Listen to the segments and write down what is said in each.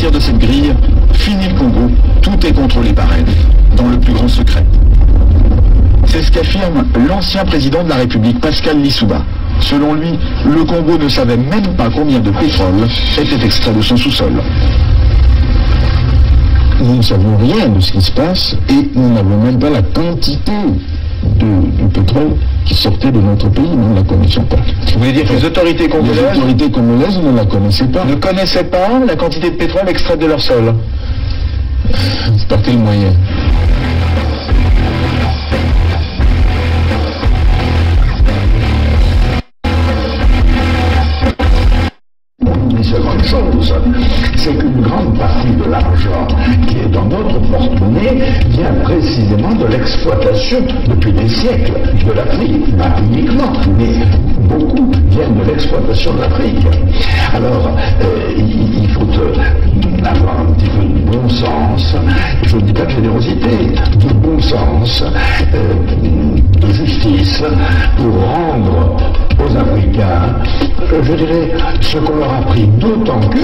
partir de cette grille, fini le Congo, tout est contrôlé par elle, dans le plus grand secret. C'est ce qu'affirme l'ancien président de la République, Pascal Lissouba. Selon lui, le Congo ne savait même pas combien de pétrole était extrait de son sous-sol. Nous ne savons rien de ce qui se passe et nous n'avons même pas la quantité de pétrole qui sortait de notre pays, nous ne la connaissions pas. Vous voulez dire que les autorités congolaises ne la connaissaient pas. Ne connaissaient pas la quantité de pétrole extraite de leur sol? Par quel moyen? Une chose, c'est qu'une grande partie de l'argent qui est dans notre porte-monnaie vient précisément de l'exploitation depuis des siècles de l'Afrique, pas uniquement, mais beaucoup viennent de l'exploitation de l'Afrique. Alors, il faut avoir un petit peu de bon sens, je ne dis pas de générosité, de bon sens, de justice, pour rendre aux Africains, je dirais, ce qu'on leur a pris, d'autant que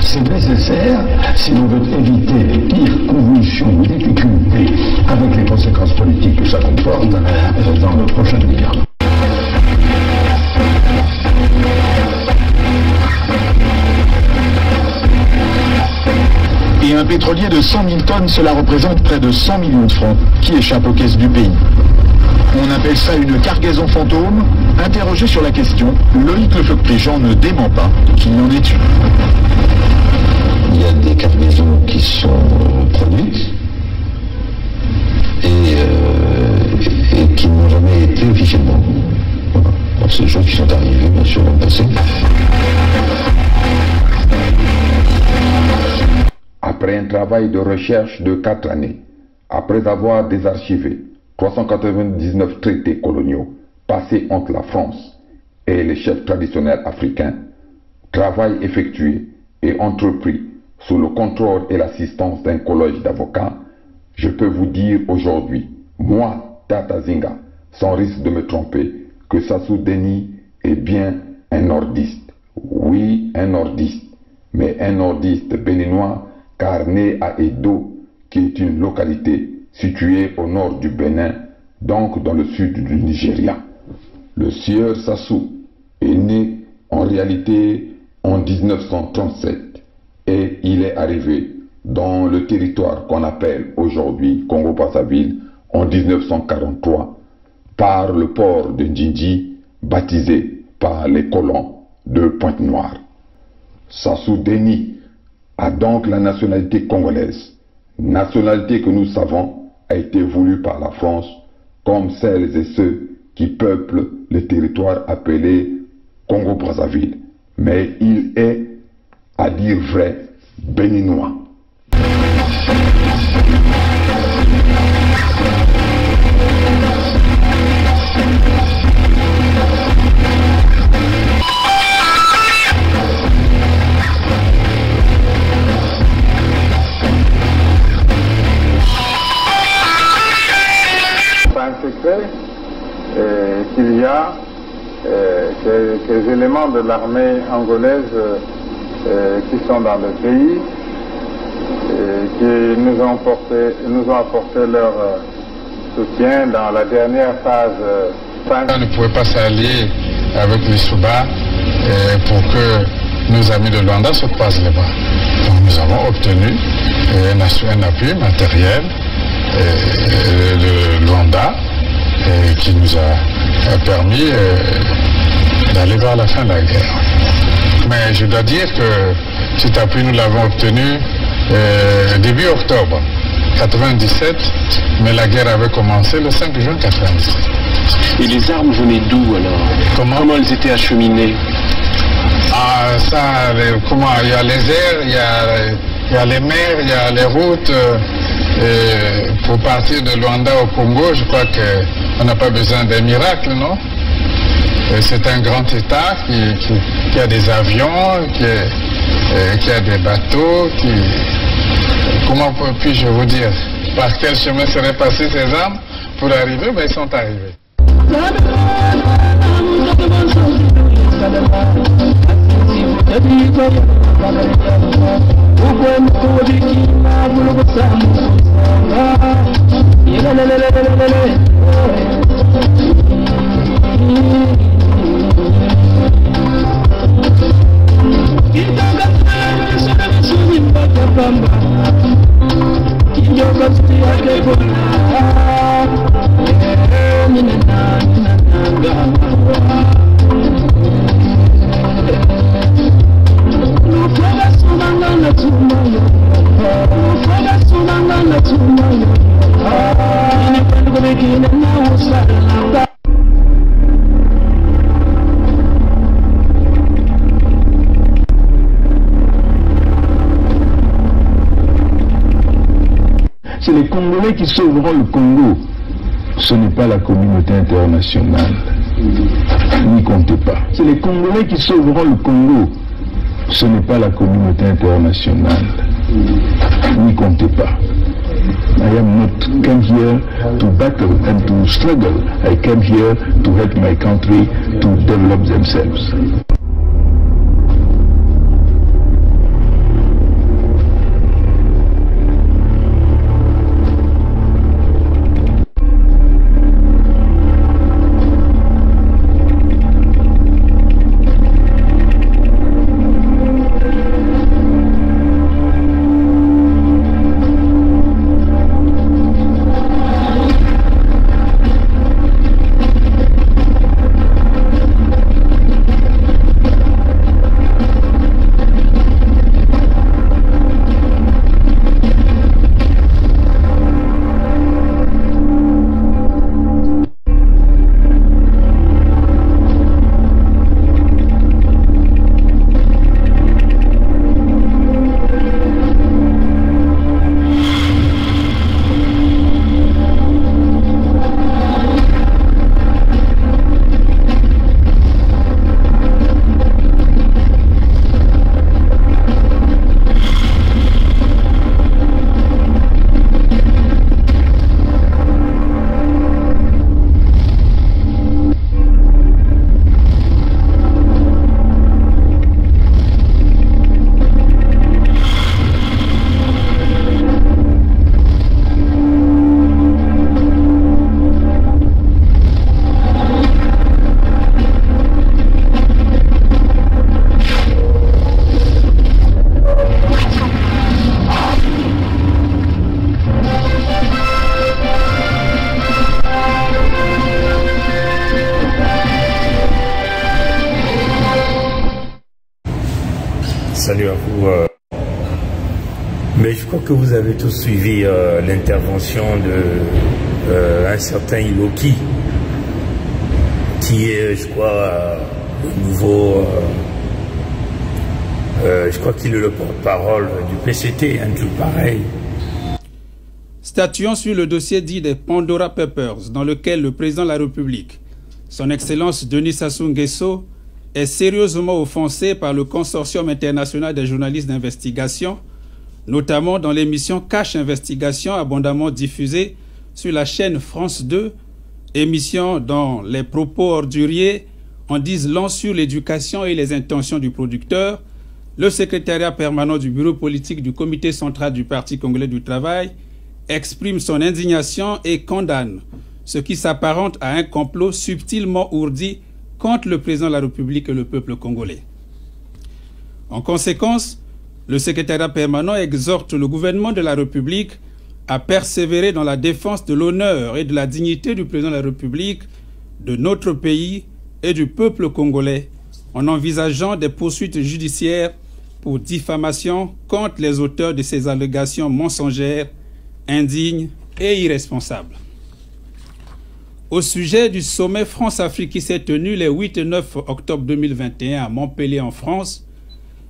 c'est nécessaire si l'on veut éviter les pires convulsions, difficultés, avec les conséquences politiques que ça comporte dans le prochain gouvernement. Et un pétrolier de 100 000 tonnes, cela représente près de 100 millions de francs qui échappent aux caisses du pays. On appelle ça une cargaison fantôme. Interrogé sur la question, Loïc Lefebvre-Préjean ne dément pas qu'il y en ait une. Il y a des cargaisons qui sont produites et qui n'ont jamais été officiellement. Voilà. Alors c'est des choses qui sont arrivées, bien sûr, dans le passé. Après un travail de recherche de 4 années, après avoir désarchivé 399 traités coloniaux passés entre la France et les chefs traditionnels africains, travail effectué et entrepris sous le contrôle et l'assistance d'un collège d'avocats, je peux vous dire aujourd'hui, moi, Tata Zinga, sans risque de me tromper, que Sassou Deni est bien un nordiste. Oui, un nordiste, mais un nordiste béninois, car né à Edo, qui est une localité située au nord du Bénin, donc dans le sud du Nigeria. Le sieur Sassou est né en réalité en 1937 et il est arrivé dans le territoire qu'on appelle aujourd'hui Congo-Brazzaville en 1943 par le port de Ndjindji baptisé par les colons de Pointe-Noire. Sassou Deni a donc la nationalité congolaise, nationalité que nous savons a été voulue par la France comme celles et ceux qui peuplent les territoires appelés Congo-Brazzaville. Mais il est, à dire vrai, béninois. Qu'il y a ces éléments de l'armée angolaise qui sont dans le pays qui nous ont apporté leur soutien dans la dernière phase. On ne pouvait pas s'allier avec les Souba pour que nos amis de Luanda se croisent les bras. Donc nous avons obtenu un appui matériel de Luanda qui nous a permis d'aller vers la fin de la guerre. Mais je dois dire que cet appui, nous l'avons obtenu début octobre 97, mais la guerre avait commencé le 5 juin 97. Et les armes venaient d'où alors? Comment elles étaient acheminées? Ah, ça, comment? Il y a les airs, il y a les mers, il y a les routes. Pour partir de Luanda au Congo, je crois qu'on n'a pas besoin d'un miracle, non? C'est un grand État qui a des avions, qui a des bateaux, comment puis-je vous dire? Par quel chemin seraient passées ces armes pour arriver? Ben, ils sont arrivés. C'est les Congolais qui sauveront le Congo. Ce n'est pas la communauté internationale. N'y comptez pas. C'est les Congolais qui sauveront le Congo. Ce n'est pas la communauté internationale. N'y comptez pas. I am not come here to battle and to struggle. I came here to help my country to develop themselves. Salut à vous. Mais je crois que vous avez tous suivi l'intervention de un certain Iloki, qui est, je crois, le nouveau. Je crois qu'il est le porte-parole du PCT, un truc pareil. Statuons sur le dossier dit des Pandora Papers, dans lequel le président de la République, son Excellence Denis Sassou Nguesso, est sérieusement offensé par le Consortium international des journalistes d'investigation, notamment dans l'émission Cash Investigation, abondamment diffusée sur la chaîne France 2, émission dont les propos orduriers en disent long sur l'éducation et les intentions du producteur. Le secrétariat permanent du bureau politique du comité central du Parti congolais du travail exprime son indignation et condamne ce qui s'apparente à un complot subtilement ourdi contre le président de la République et le peuple congolais. En conséquence, le secrétariat permanent exhorte le gouvernement de la République à persévérer dans la défense de l'honneur et de la dignité du président de la République, de notre pays et du peuple congolais, en envisageant des poursuites judiciaires pour diffamation contre les auteurs de ces allégations mensongères, indignes et irresponsables. Au sujet du sommet France-Afrique qui s'est tenu les 8 et 9 octobre 2021 à Montpellier en France,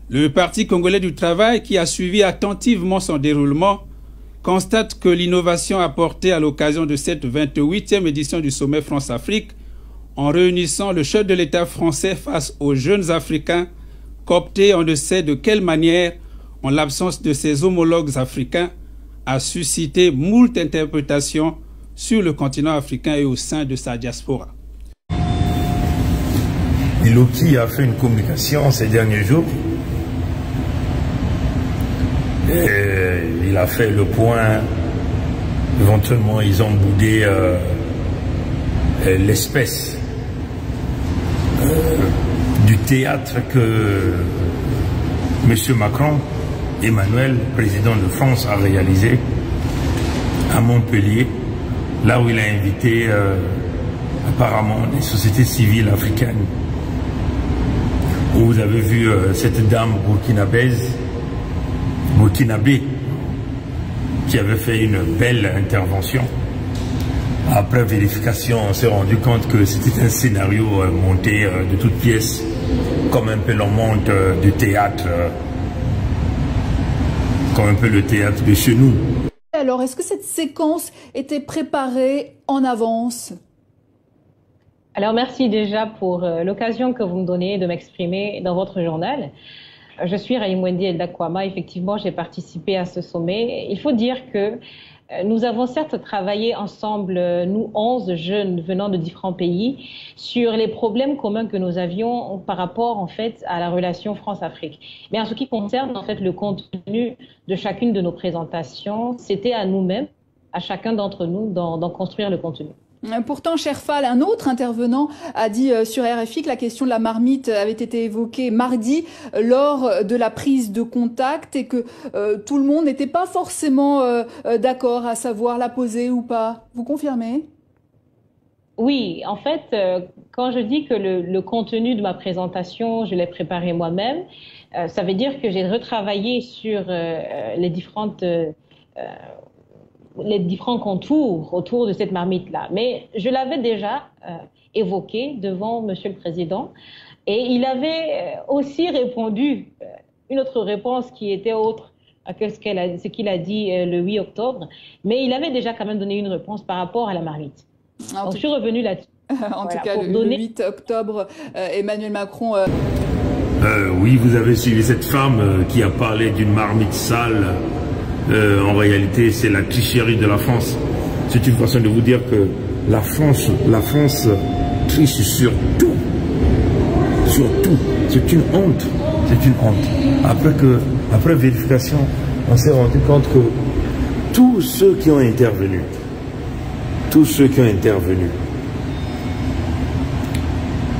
le Parti congolais du travail, qui a suivi attentivement son déroulement, constate que l'innovation apportée à l'occasion de cette 28e édition du sommet France-Afrique, en réunissant le chef de l'État français face aux jeunes Africains, cooptés on ne sait de quelle manière, en l'absence de ses homologues africains, a suscité moult interprétations sur le continent africain et au sein de sa diaspora. Iloki a fait une communication ces derniers jours Il a fait le point. Éventuellement, ils ont boudé l'espèce du théâtre que M. Macron, Emmanuel, président de France, a réalisé à Montpellier, là où il a invité apparemment des sociétés civiles africaines. Où vous avez vu cette dame burkinabé, qui avait fait une belle intervention. Après vérification, on s'est rendu compte que c'était un scénario monté de toutes pièces, comme un peu l'on monte du théâtre, comme un peu le théâtre de chez nous. Alors, est-ce que cette séquence était préparée en avance? Alors, merci déjà pour l'occasion que vous me donnez de m'exprimer dans votre journal. Je suis Raïmwendi Eldakwama. Effectivement, j'ai participé à ce sommet. Il faut dire que nous avons certes travaillé ensemble, nous 11 jeunes venant de différents pays, sur les problèmes communs que nous avions par rapport en fait à la relation France-Afrique. Mais en ce qui concerne en fait le contenu de chacune de nos présentations, c'était à nous-mêmes, à chacun d'entre nous, d'en construire le contenu. Pourtant, Sherfal, un autre intervenant, a dit sur RFI que la question de la marmite avait été évoquée mardi lors de la prise de contact et que tout le monde n'était pas forcément d'accord à savoir la poser ou pas. Vous confirmez? Oui, en fait, quand je dis que le contenu de ma présentation, je l'ai préparé moi-même, ça veut dire que j'ai retravaillé sur les différents contours autour de cette marmite-là. Mais je l'avais déjà évoqué devant Monsieur le Président et il avait aussi répondu une autre réponse qui était autre que ce qu'il a dit le 8 octobre, mais il avait déjà quand même donné une réponse par rapport à la marmite. Donc je suis revenue là-dessus. En tout cas, le 8 octobre, Emmanuel Macron... Oui, vous avez suivi cette femme qui a parlé d'une marmite sale. En réalité, c'est la tricherie de la France. C'est une façon de vous dire que la France triche sur tout. Sur tout. C'est une honte. C'est une honte. Après vérification, on s'est rendu compte que tous ceux qui ont intervenu,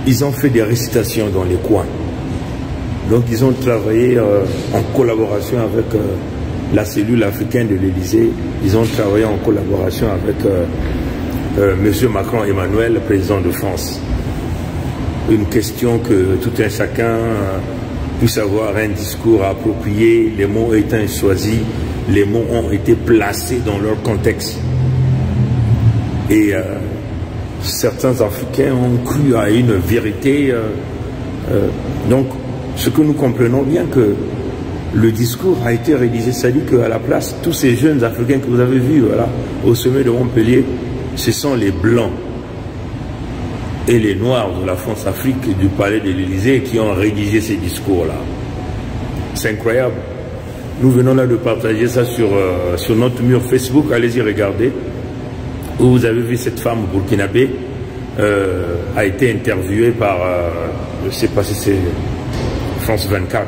ils ont fait des récitations dans les coins. Donc ils ont travaillé en collaboration avec la cellule africaine de l'Élysée. Ils ont travaillé en collaboration avec M. Macron Emmanuel, président de France. Une question que tout un chacun puisse avoir un discours approprié, les mots étant choisis, les mots ont été placés dans leur contexte. Et certains Africains ont cru à une vérité. Donc, ce que nous comprenons bien que le discours a été rédigé, c'est-à-dire qu'à la place, tous ces jeunes Africains que vous avez vus voilà, au sommet de Montpellier, ce sont les Blancs et les Noirs de la France-Afrique du palais de l'Élysée qui ont rédigé ces discours-là. C'est incroyable. Nous venons là de partager ça sur notre mur Facebook, allez-y regarder, où vous avez vu cette femme burkinabé a été interviewée par, je ne sais pas si c'est France 24.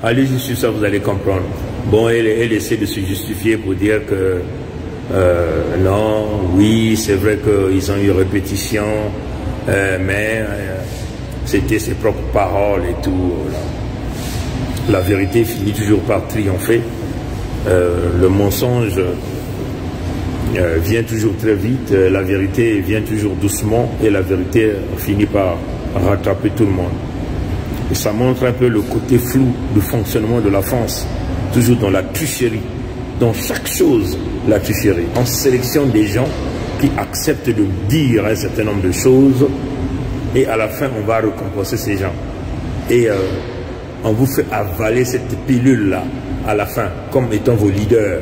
Allez-y sur ça, vous allez comprendre. Bon, elle essaie de se justifier pour dire que non, oui, c'est vrai qu'ils ont eu répétition, mais c'était ses propres paroles et tout. La vérité finit toujours par triompher. Le mensonge vient toujours très vite, la vérité vient toujours doucement et la vérité finit par rattraper tout le monde. Et ça montre un peu le côté flou du fonctionnement de la France, toujours dans la tricherie, dans chaque chose, la tricherie. On sélectionne des gens qui acceptent de dire un certain nombre de choses et à la fin, on va récompenser ces gens. Et on vous fait avaler cette pilule-là à la fin, comme étant vos leaders.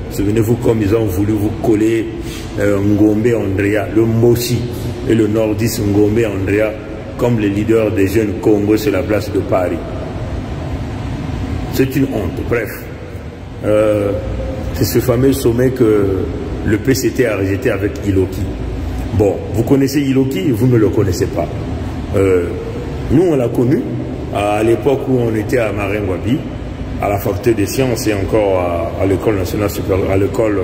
Souvenez-vous comme ils ont voulu vous coller Ngombe Andrea, le Mossi et le nordiste Ngombe Andrea, comme les leaders des jeunes Congo sur la place de Paris. C'est une honte. Bref, c'est ce fameux sommet que le PCT a rejeté avec Iloki. Bon, vous connaissez Iloki, vous ne le connaissez pas. Nous, on l'a connu à l'époque où on était à Maringouabi. à la faculté des sciences et encore à l'école nationale supérieure, à l'école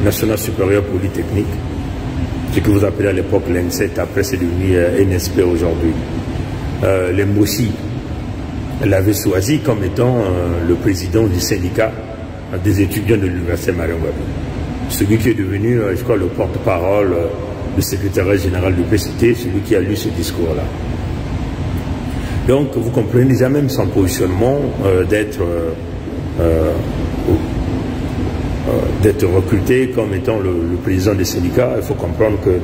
nationale supérieure polytechnique, ce que vous appelez à l'époque l'N7, après c'est devenu NSP aujourd'hui. Les Mossi l'avaient choisi comme étant le président du syndicat des étudiants de l'université Marion Ngouabi. Celui qui est devenu, je crois, le porte-parole du secrétariat général du PCT, celui qui a lu ce discours-là. Donc, vous comprenez déjà même son positionnement d'être recruté comme étant le président des syndicats. Il faut comprendre que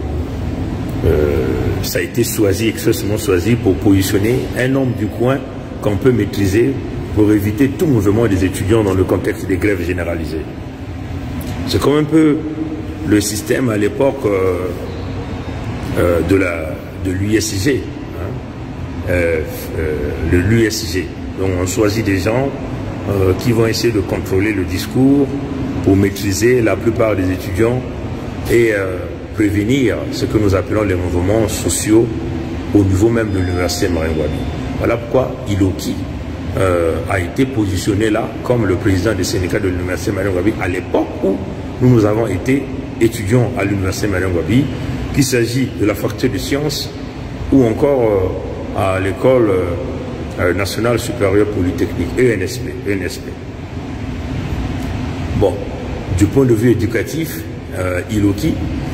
ça a été choisi, expressément choisi pour positionner un homme du coin qu'on peut maîtriser pour éviter tout mouvement des étudiants dans le contexte des grèves généralisées. C'est comme un peu le système à l'époque de l'USG. L'USG. Donc on choisit des gens qui vont essayer de contrôler le discours pour maîtriser la plupart des étudiants et prévenir ce que nous appelons les mouvements sociaux au niveau même de l'université Marion Ngouabi. Voilà pourquoi Iloki a été positionné là comme le président des syndicats de l'université Marion Ngouabi à l'époque où nous avons été étudiants à l'université Marion Ngouabi, qu'il s'agit de la faculté de sciences ou encore à l'école nationale supérieure polytechnique, ENSP. Bon, du point de vue éducatif, Iloki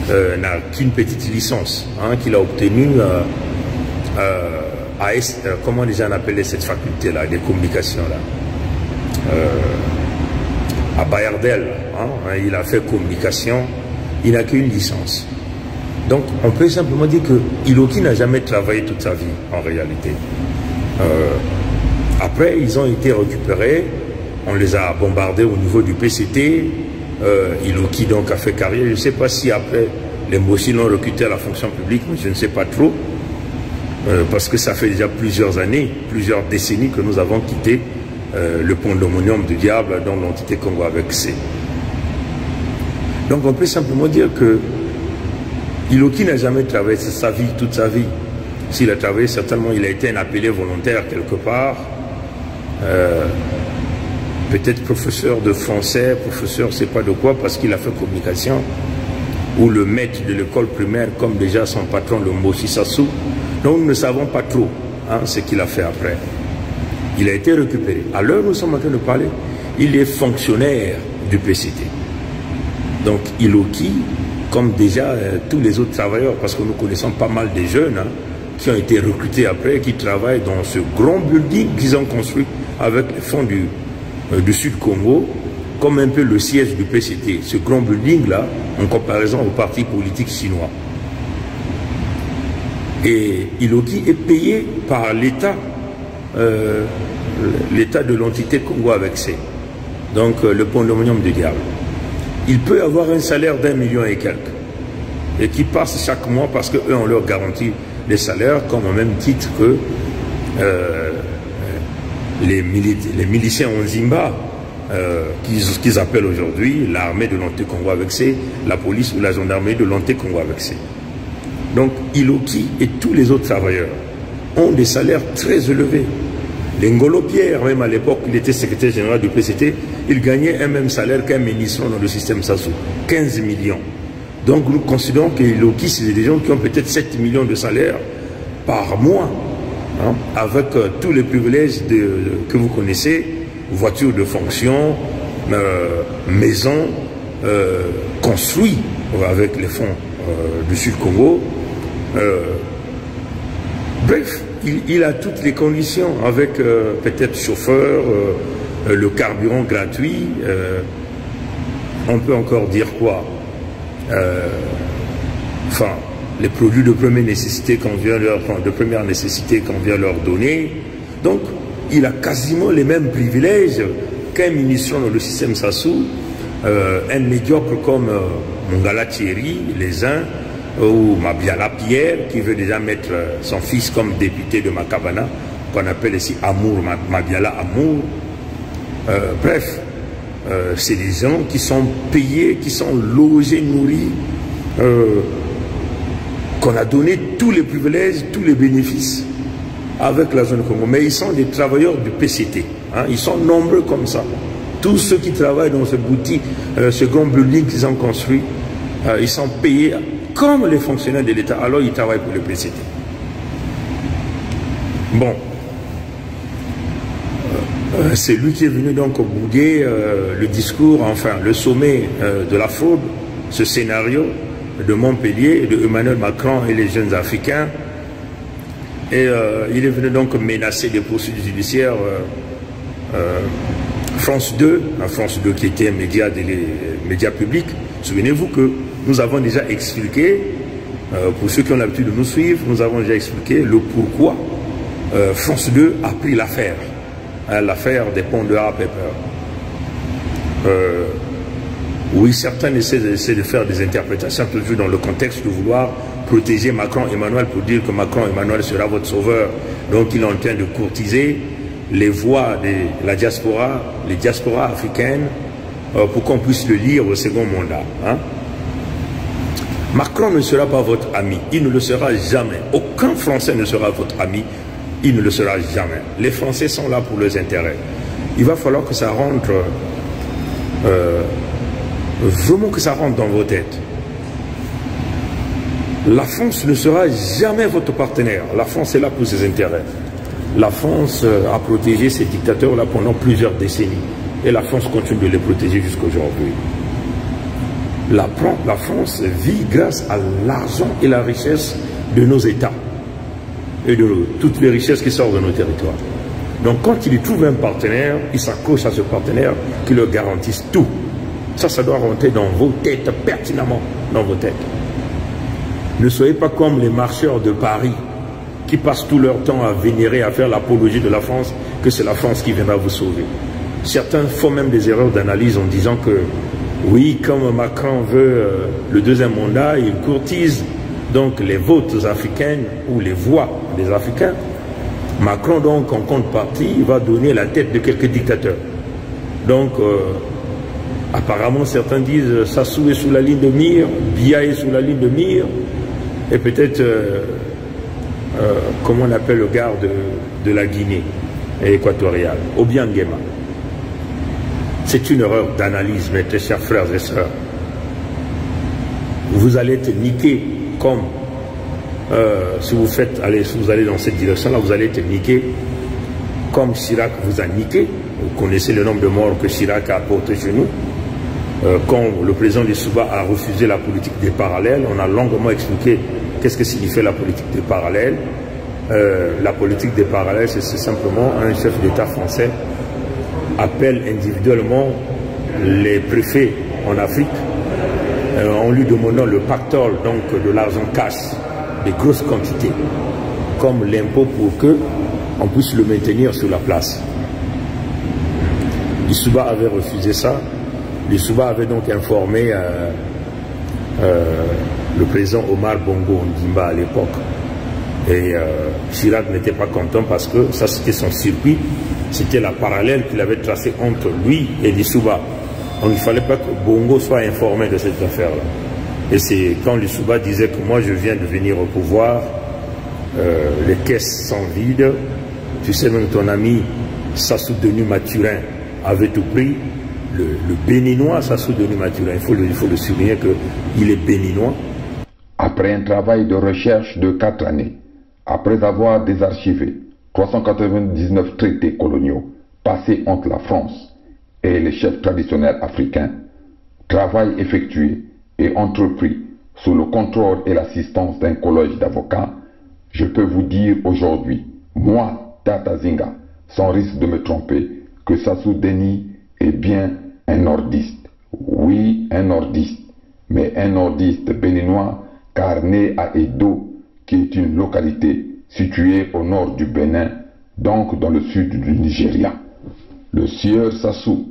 n'a qu'une petite licence qu'il a obtenue comment déjà on appelait cette faculté-là, des communications-là, à Bayardel, il a fait communication, il n'a qu'une licence. Donc, on peut simplement dire que Iloki n'a jamais travaillé toute sa vie, en réalité. Après, ils ont été récupérés, on les a bombardés au niveau du PCT. Iloki, donc, a fait carrière. Je ne sais pas si après, les Mossi l'ont recruté à la fonction publique, mais je ne sais pas trop. Parce que ça fait déjà plusieurs années, plusieurs décennies que nous avons quitté le pandémonium du diable dans l'entité Congo avec C. Donc, on peut simplement dire que Iloki n'a jamais travaillé sa vie, toute sa vie. S'il a travaillé, certainement, il a été un appelé volontaire quelque part. Peut-être professeur de français, professeur, je ne sais pas de quoi, parce qu'il a fait communication. Ou le maître de l'école primaire, comme déjà son patron, le Mossi Sassou. Donc, nous ne savons pas trop ce qu'il a fait après. Il a été récupéré. À l'heure où nous sommes en train de parler, il est fonctionnaire du PCT. Donc, Iloki, comme déjà tous les autres travailleurs, parce que nous connaissons pas mal de jeunes qui ont été recrutés après, qui travaillent dans ce grand building qu'ils ont construit avec les fonds du Sud-Congo, comme un peu le siège du PCT, ce grand building-là, en comparaison au parti politique chinois. Et Iloki est payé par l'État, l'État de l'entité Congo avec C, donc le pandémonium du diable. Il peut avoir un salaire d'1 million et quelques, et qui passe chaque mois parce qu'eux, on leur garantit les salaires comme au même titre que les miliciens en Zimba, qu'ils appellent aujourd'hui l'armée de l'entité Congo avec C, la police ou la gendarmerie de l'entité Congo avec C. Donc Iloki et tous les autres travailleurs ont des salaires très élevés. L'Ngolo Pierre, même à l'époque, il était secrétaire général du PCT, il gagnait un même salaire qu'un ministre dans le système Sassou, 15 millions. Donc nous considérons que Iloki, c'est des gens qui ont peut-être 7 millions de salaires par mois, avec tous les privilèges que vous connaissez, voiture de fonction, maison, construit avec les fonds du Sud-Congo. Bref, il a toutes les conditions avec peut-être chauffeur, le carburant gratuit. On peut encore dire quoi? Enfin, les produits de première nécessité qu'on vient leur donner. Donc, il a quasiment les mêmes privilèges qu'un ministre dans le système Sassou, un médiocre comme Mongala Thierry, les uns, ou Mabiala Pierre, qui veut déjà mettre son fils comme député de Makabana, qu'on appelle ici Amour, Mabiala Amour. Bref, c'est des gens qui sont payés, qui sont logés, nourris, qu'on a donné tous les privilèges, tous les bénéfices. avec la zone Congo, mais ils sont des travailleurs du PCT. Hein, ils sont nombreux comme ça. Tous ceux qui travaillent dans ce boutique, ce grand building qu'ils ont construit, ils sont payés comme les fonctionnaires de l'État, alors ils travaillent pour le PCT. Bon. C'est lui qui est venu donc bouguer le discours, enfin le sommet de la fraude, ce scénario de Montpellier, de Emmanuel Macron et les jeunes Africains. Et il est venu donc menacer des poursuites judiciaires. France 2 qui était un média public, souvenez-vous que nous avons déjà expliqué, pour ceux qui ont l'habitude de nous suivre, nous avons déjà expliqué le pourquoi France 2 a pris l'affaire. L'affaire des Pandora Papers. Oui, certains essaient de faire des interprétations toujours dans le contexte de vouloir protéger Macron et Emmanuel pour dire que Macron et Emmanuel sera votre sauveur. Donc il est en train de courtiser les voix de la diaspora, les diasporas africaines, pour qu'on puisse le lire au second mandat. Hein? Macron ne sera pas votre ami, il ne le sera jamais. Aucun Français ne sera votre ami. Il ne le sera jamais. Les Français sont là pour leurs intérêts. Il va falloir que ça rentre, vraiment que ça rentre dans vos têtes. La France ne sera jamais votre partenaire. La France est là pour ses intérêts. La France a protégé ces dictateurs-là pendant plusieurs décennies. Et la France continue de les protéger jusqu'à aujourd'hui. La France vit grâce à l'argent et la richesse de nos États. Et de toutes les richesses qui sortent de nos territoires. Donc quand il trouve un partenaire, il s'accroche à ce partenaire qui leur garantisse tout. Ça doit rentrer dans vos têtes, pertinemment dans vos têtes. Ne soyez pas comme les marcheurs de Paris qui passent tout leur temps à vénérer, à faire l'apologie de la France, que c'est la France qui viendra vous sauver. Certains font même des erreurs d'analyse en disant que oui, comme Macron veut le deuxième mandat, il courtise donc les votes africaines ou les voix des Africains. Macron donc en contrepartie va donner la tête de quelques dictateurs. Donc apparemment certains disent Sassou est sous la ligne de mire, Biya est sous la ligne de mire, et peut-être comment on appelle le gars de la Guinée équatoriale, Obiangema. C'est une erreur d'analyse, mes très chers frères et sœurs. Vous allez être niqués comme si vous allez dans cette direction-là, vous allez être niqué comme Chirac vous a niqué. Vous connaissez le nombre de morts que Chirac a apporté chez nous. Quand le président Lissouba a refusé la politique des parallèles, on a longuement expliqué qu'est-ce que signifiait la politique des parallèles. La politique des parallèles, c'est simplement un chef d'État français appelle individuellement les préfets en Afrique en lui demandant le pactole, donc de l'argent cash, des grosses quantités, comme l'impôt pour que on puisse le maintenir sur la place. Lissouba avait refusé ça. Lissouba avait donc informé le président Omar Bongo Ondimba à l'époque. Et Chirac n'était pas content parce que ça c'était son circuit, c'était la parallèle qu'il avait tracée entre lui et Lissouba. Donc il ne fallait pas que Bongo soit informé de cette affaire-là. Et c'est quand Lissouba disait que moi je viens de venir au pouvoir, les caisses sont vides, tu sais même ton ami Sassou Denis Mathurin avait tout pris, le béninois Sassou Denis Mathurin, il faut le souligner qu'il est béninois. Après un travail de recherche de 4 années, après avoir désarchivé 399 traités coloniaux passés entre la France et les chefs traditionnels africains, travail effectué et entrepris sous le contrôle et l'assistance d'un collège d'avocats, je peux vous dire aujourd'hui, moi, Tata Zinga, sans risque de me tromper, que Sassou Denis est bien un nordiste. Oui, un nordiste, mais un nordiste béninois, car né à Edo, qui est une localité située au nord du Bénin, donc dans le sud du Nigeria. Le sieur Sassou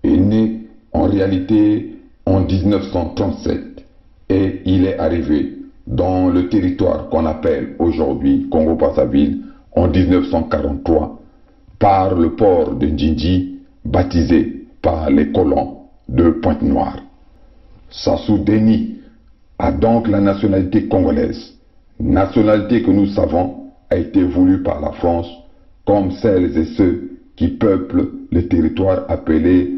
est né en réalité en 1937 et il est arrivé dans le territoire qu'on appelle aujourd'hui Congo-Brazzaville en 1943 par le port de Ndjindji baptisé par les colons de Pointe-Noire. Sassou Denis a donc la nationalité congolaise, nationalité que nous savons a été voulu par la France comme celles et ceux qui peuplent le territoire appelé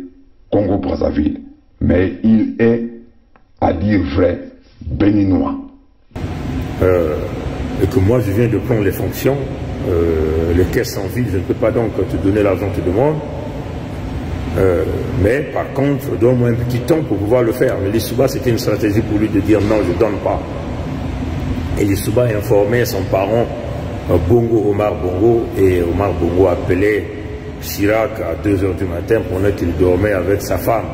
Congo-Brazzaville. Mais il est, à dire vrai, béninois. Et que moi je viens de prendre les fonctions, les caisses en vide, je ne peux pas donc te donner l'argent que tu demandes. Mais par contre, donne-moi un petit temps pour pouvoir le faire. Mais Lissouba, c'était une stratégie pour lui de dire non, je ne donne pas. Et Lissouba a informé son parent Bongo, Omar Bongo, et Omar Bongo appelait Chirac à 2 h du matin pendant qu'il dormait avec sa femme.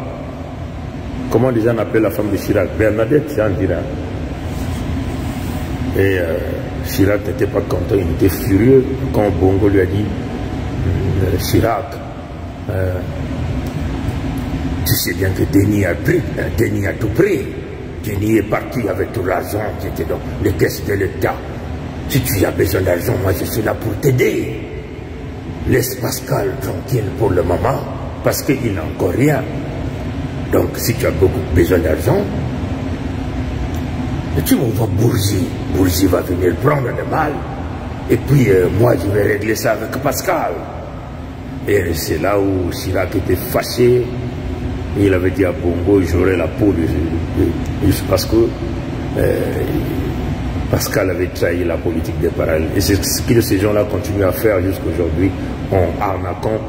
Comment déjà on appelle la femme de Chirac? Bernadette, c'est un dira. Et Chirac n'était pas content, il était furieux quand Bongo lui a dit Chirac, tu sais bien que Denis a pris, Denis a tout pris. Denis est parti avec tout l'argent qui était dans les caisses de l'État. Si tu as besoin d'argent, moi je suis là pour t'aider. Laisse Pascal tranquille pour le moment, parce qu'il n'a encore rien. Donc si tu as beaucoup besoin d'argent, tu m'envoies Bourgi. Bourgi va venir prendre le mal. Et puis moi je vais régler ça avec Pascal. Et c'est là où Chirac était fâché. Il avait dit à Bongo, j'aurais la peau juste parce que Pascal avait trahi la politique des parallèles. Et c'est ce que ces gens-là continuent à faire jusqu'à aujourd'hui en arnaquant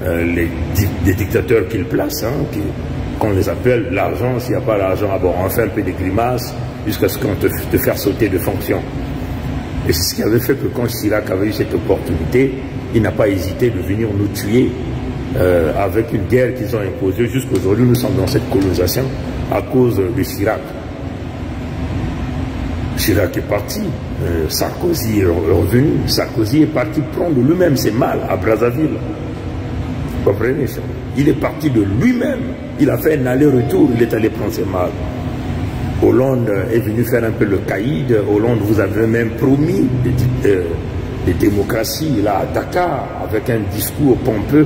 les dictateurs qu'ils placent, hein, qu'on les appelle l'argent. S'il n'y a pas l'argent, bon, on fait un peu des grimaces jusqu'à ce qu'on te fasse sauter de fonction. Et c'est ce qui avait fait que quand Chirac avait eu cette opportunité, il n'a pas hésité de venir nous tuer avec une guerre qu'ils ont imposée. Jusqu'aujourd'hui, nous sommes dans cette colonisation à cause de Chirac. Chirac est parti, Sarkozy est revenu, Sarkozy est parti prendre lui-même ses malles à Brazzaville. Vous comprenez ça? Il est parti de lui-même, il a fait un aller-retour, il est allé prendre ses malles. Hollande est venu faire un peu le caïd. Hollande vous avait même promis des démocraties là à Dakar avec un discours pompeux.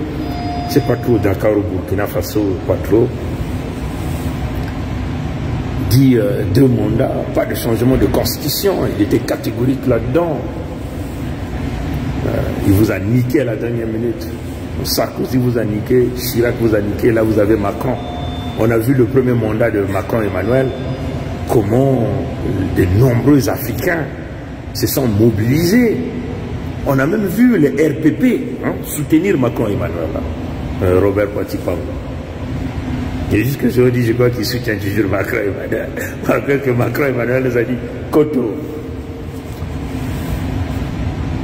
C'est pas trop Dakar au Burkina Faso, pas trop. Dit 2 mandats, pas de changement de constitution. Il était catégorique là-dedans. Il vous a niqué à la dernière minute. Sarkozy vous a niqué, Chirac vous a niqué, là vous avez Macron. On a vu le premier mandat de Macron-Emmanuel, comment de nombreux Africains se sont mobilisés. On a même vu les RPP soutenir Macron-Emmanuel, Robert Patipam. Et jusque je dis, je crois qu'il soutient toujours Macron-Emmanuel. Malgré que Macron-Emmanuel les a dit, Koto.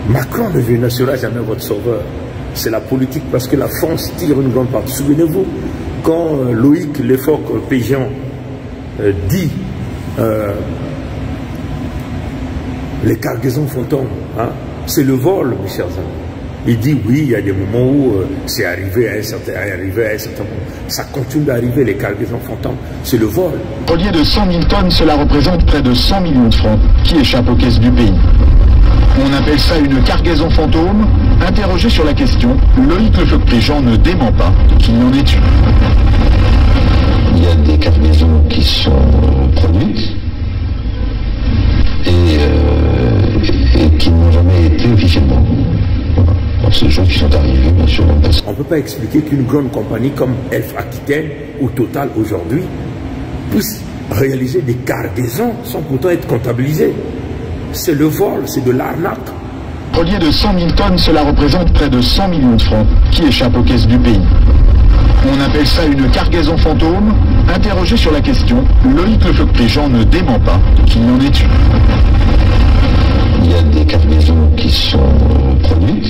Macron ne sera jamais votre sauveur. C'est la politique parce que la France tire une grande partie. Souvenez-vous, quand Loïc Lefort-Péjean dit les cargaisons fantômes, hein, c'est le vol, mes chers amis. Il dit oui, il y a des moments où c'est arrivé à un certain moment. Ça continue d'arriver, les cargaisons fantômes. C'est le vol. Au lieu de 100 000 tonnes, cela représente près de 100 millions de francs qui échappent aux caisses du pays. On appelle ça une cargaison fantôme. Interrogé sur la question, Loïc Lefort-Péjean ne dément pas qu'il y en ait une. Il y a des cargaisons qui sont produites et qui n'ont jamais été officiellement. Voilà. Donc c'est des choses qui sont arrivées, bien sûr. On ne peut pas expliquer qu'une grande compagnie comme Elf Aquitaine ou Total aujourd'hui puisse réaliser des cargaisons sans pourtant être comptabilisées. C'est le vol, c'est de l'arnaque. Au lieu de 100 000 tonnes, cela représente près de 100 millions de francs qui échappent aux caisses du pays. On appelle ça une cargaison fantôme. Interrogé sur la question, Loïc Lefort-Péjean ne dément pas qu'il y en ait une. Il y a des cargaisons qui sont produites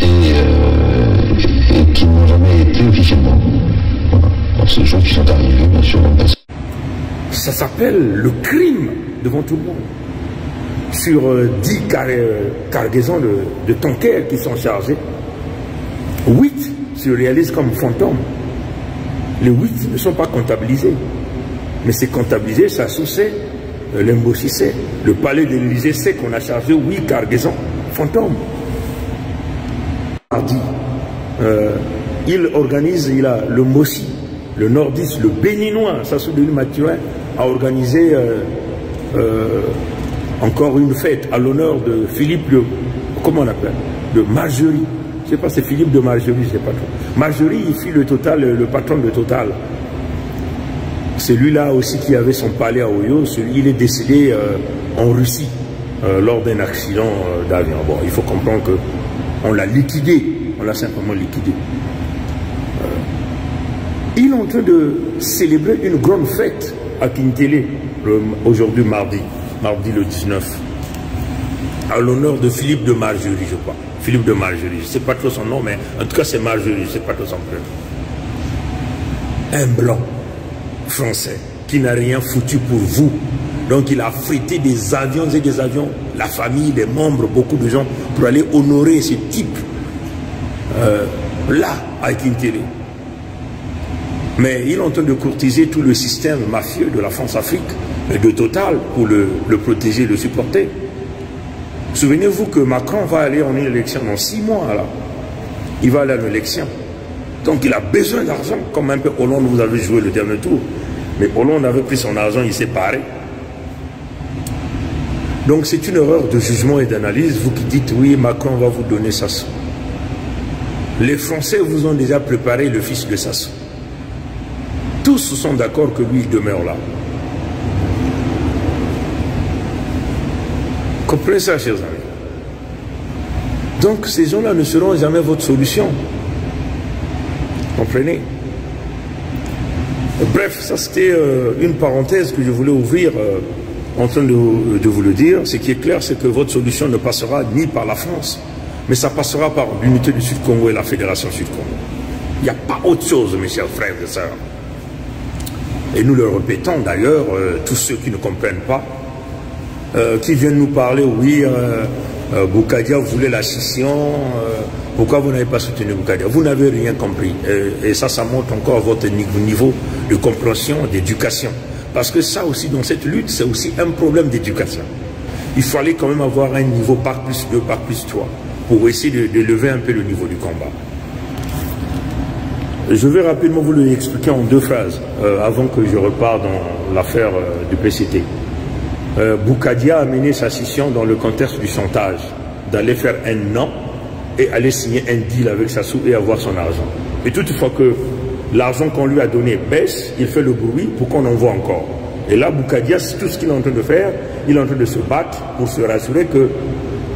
et qui n'ont jamais été officiellement. Voilà. Donc c'est des choses qui sont arrivées, bien sûr, dans le passé. Ça s'appelle le crime devant tout le monde. Sur 10 cargaisons de tankers qui sont chargés, 8 se réalisent comme fantômes. Les 8 ne sont pas comptabilisés. Mais c'est comptabilisé, ça sous-c'est l'Embocissé. Le palais de l'Élysée sait qu'on a chargé 8 cargaisons fantômes. Mardi, il organise, il a le Mossi, le nordiste, le béninois, Sassou Denis Mathurin, a organisé encore une fête à l'honneur de Philippe de... Comment on appelle? De Marjorie. Je ne sais pas, c'est Philippe de Marjorie, je ne sais pas trop. Marjorie, il fut le patron de Total. Celui-là aussi qui avait son palais à Oyo, il est décédé en Russie lors d'un accident d'avion. Bon, il faut comprendre qu'on l'a liquidé, on l'a simplement liquidé. Il est en train de célébrer une grande fête à Kintélé, aujourd'hui mardi le 19, à l'honneur de Philippe de Marjorie, je crois. Philippe de Marjorie, je ne sais pas trop son nom, mais en tout cas c'est Marjorie, je ne sais pas trop son prénom. Un blanc français qui n'a rien foutu pour vous. Donc il a affrété des avions et des avions, la famille, les membres, beaucoup de gens, pour aller honorer ce type là, à Kintélé. Mais il est en train de courtiser tout le système mafieux de la France-Afrique, de Total, pour le protéger, le supporter. Souvenez-vous que Macron va aller en élection dans 6 mois, là. Il va aller en élection. Donc il a besoin d'argent, comme un peu Hollande, vous avez joué le dernier tour. Mais Hollande avait pris son argent, il s'est paré. Donc c'est une erreur de jugement et d'analyse, vous qui dites, oui, Macron va vous donner Sassou. Les Français vous ont déjà préparé le fils de Sassou. Tous sont d'accord que lui, il demeure là. Comprenez ça, chers amis. Donc, ces gens-là ne seront jamais votre solution. Comprenez? Bref, ça c'était une parenthèse que je voulais ouvrir en train de vous le dire. Ce qui est clair, c'est que votre solution ne passera ni par la France, mais ça passera par l'unité du Sud-Congo et la Fédération Sud-Congo. Il n'y a pas autre chose, mes chers frères et sœurs. Et nous le répétons d'ailleurs, tous ceux qui ne comprennent pas, qui viennent nous parler, oui, Boukadia voulait la scission, pourquoi vous n'avez pas soutenu Boukadia? Vous n'avez rien compris. Et ça montre encore votre niveau de compréhension, d'éducation. Parce que ça aussi, dans cette lutte, c'est aussi un problème d'éducation. Il fallait quand même avoir un niveau Bac plus 2, Bac plus 3, pour essayer de lever un peu le niveau du combat. Je vais rapidement vous l'expliquer en 2 phrases, avant que je reparte dans l'affaire du PCT. Boukadia a mené sa scission dans le contexte du chantage, d'aller faire un non et aller signer un deal avec Sassou et avoir son argent. Et toutefois que l'argent qu'on lui a donné baisse, il fait le bruit pour qu'on en voit encore. Et là, Boukadia, c'est tout ce qu'il est en train de faire, il est en train de se battre pour se rassurer que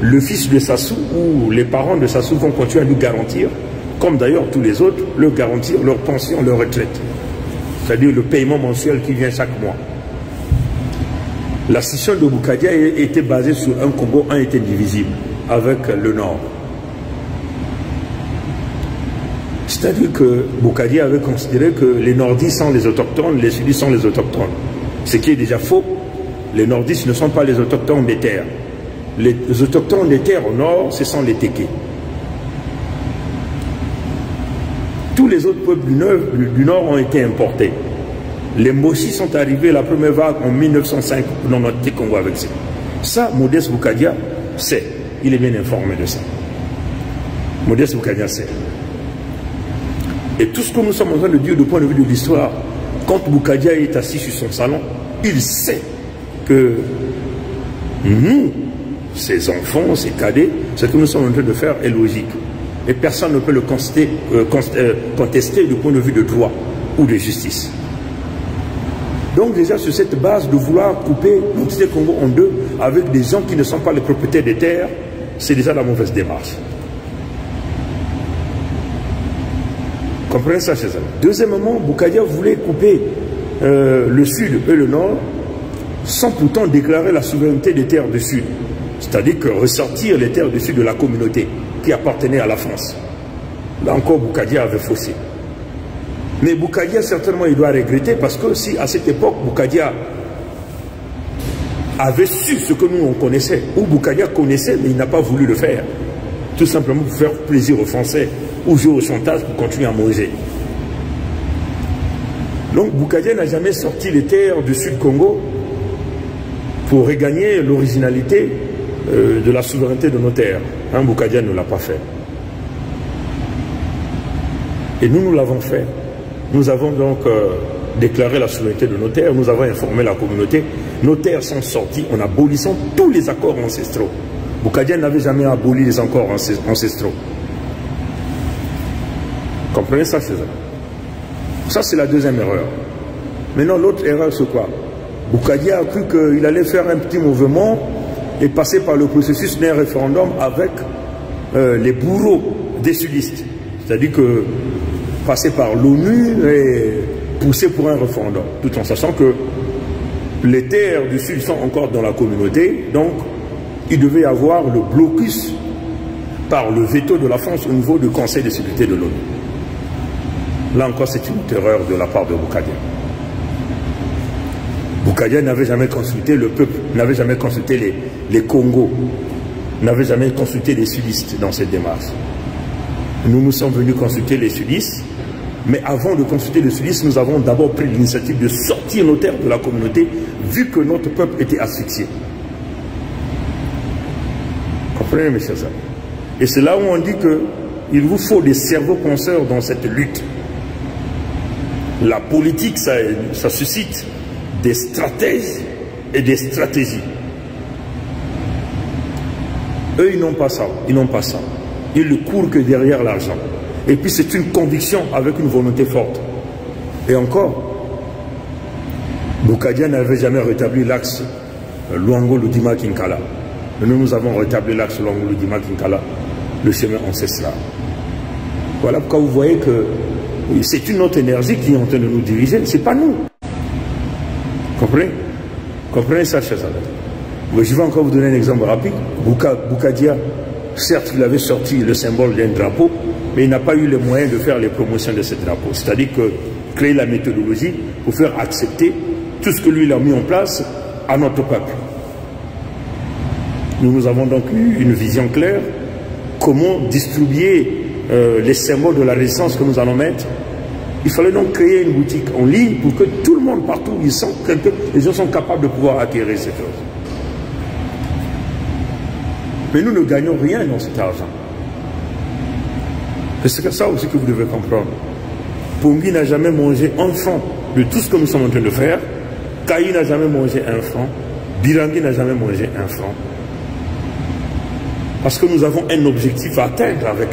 le fils de Sassou ou les parents de Sassou vont continuer à lui garantir, comme d'ailleurs tous les autres, leur garantir leur pension, leur retraite. C'est-à-dire le paiement mensuel qui vient chaque mois. La scission de Boukadia était basée sur un Congo, un était divisible, avec le Nord. C'est-à-dire que Boukadia avait considéré que les nordistes sont les autochtones, les sudistes sont les autochtones. Ce qui est déjà faux. Les nordistes ne sont pas les autochtones des terres. Les autochtones des terres au nord, ce sont les Tékés. Tous les autres peuples du Nord ont été importés. Les Mossi sont arrivés, la première vague, en 1905, dans notre Congo avec ça. Ça, Modeste Boukadia sait. Il est bien informé de ça. Modeste Boukadia sait. Et tout ce que nous sommes en train de dire du point de vue de l'histoire, quand Boukadia est assis sur son salon, il sait que nous, ses enfants, ses cadets, ce que nous sommes en train de faire est logique. Et personne ne peut le contester du point de vue de droit ou de justice. Donc déjà sur cette base de vouloir couper l'entité Congo en 2 avec des gens qui ne sont pas les propriétaires des terres, c'est déjà la mauvaise démarche. Comprenez ça, chers amis. Deuxièmement, Boukadia voulait couper le Sud et le Nord sans pourtant déclarer la souveraineté des terres du Sud. C'est-à-dire que ressortir les terres du Sud de la communauté qui appartenait à la France. Là encore, Boukadia avait faussé. Mais Boukadia, certainement, il doit regretter parce que si à cette époque, Boukadia avait su ce que nous on connaissait, ou Boukadia connaissait, mais il n'a pas voulu le faire, tout simplement pour faire plaisir aux Français, ou jouer au chantage pour continuer à manger. Donc Boukadia n'a jamais sorti les terres du Sud-Congo pour regagner l'originalité de la souveraineté de nos terres. Hein, Boukadia ne l'a pas fait. Et nous l'avons fait. Nous avons donc déclarer la souveraineté de nos terres, nous avons informé la communauté. Nos terres sont sorties en abolissant tous les accords ancestraux. Boukadia n'avait jamais aboli les accords ancestraux. Comprenez ça chez eux? Ça, c'est la deuxième erreur. Maintenant, l'autre erreur, c'est quoi? Boukadia a cru qu'il allait faire un petit mouvement et passer par le processus d'un référendum avec les bourreaux des sudistes. C'est-à-dire que passer par l'ONU et pousser pour un référendum, tout en sachant que les terres du Sud sont encore dans la communauté, donc il devait y avoir le blocus par le veto de la France au niveau du Conseil de sécurité de l'ONU. Là encore, c'est une erreur de la part de Boukadia. Boukadia n'avait jamais consulté le peuple, n'avait jamais consulté les Congos, n'avait jamais consulté les sudistes dans cette démarche. Nous sommes venus consulter les sudistes, mais avant de consulter les sudistes, nous avons d'abord pris l'initiative de sortir nos terres de la communauté, vu que notre peuple était asphyxié. Comprenez, mes chers amis? Et c'est là où on dit qu'il vous faut des cerveaux penseurs dans cette lutte. La politique, ça suscite des stratèges et des stratégies. Eux, ils n'ont pas ça. Ils n'ont pas ça. Ils ne courent que derrière l'argent. Et puis c'est une conviction avec une volonté forte. Et encore, Boukadia n'avait jamais rétabli l'axe Luango-Ludima-Kinkala. Nous avons rétabli l'axe Luango-Ludima-Kinkala, le chemin ancestral. Voilà pourquoi vous voyez que c'est une autre énergie qui est en train de nous diriger, c'est pas nous. Comprenez? Comprenez ça, chers amis. Je vais encore vous donner un exemple rapide. Boukadia, certes, il avait sorti le symbole d'un drapeau, mais il n'a pas eu les moyens de faire les promotions de ce drapeau. C'est-à-dire que créer la méthodologie pour faire accepter tout ce que lui il a mis en place à notre peuple. Nous avons donc eu une vision claire, comment distribuer les symboles de la résistance que nous allons mettre. Il fallait donc créer une boutique en ligne pour que tout le monde, partout où ils sont, les gens sont capables de pouvoir acquérir ces choses. Mais nous ne gagnons rien dans cet argent. C'est ça aussi que vous devez comprendre. Pongi n'a jamais mangé un franc de tout ce que nous sommes en train de faire. Kayi n'a jamais mangé un franc. Birangi n'a jamais mangé un franc. Parce que nous avons un objectif à atteindre avec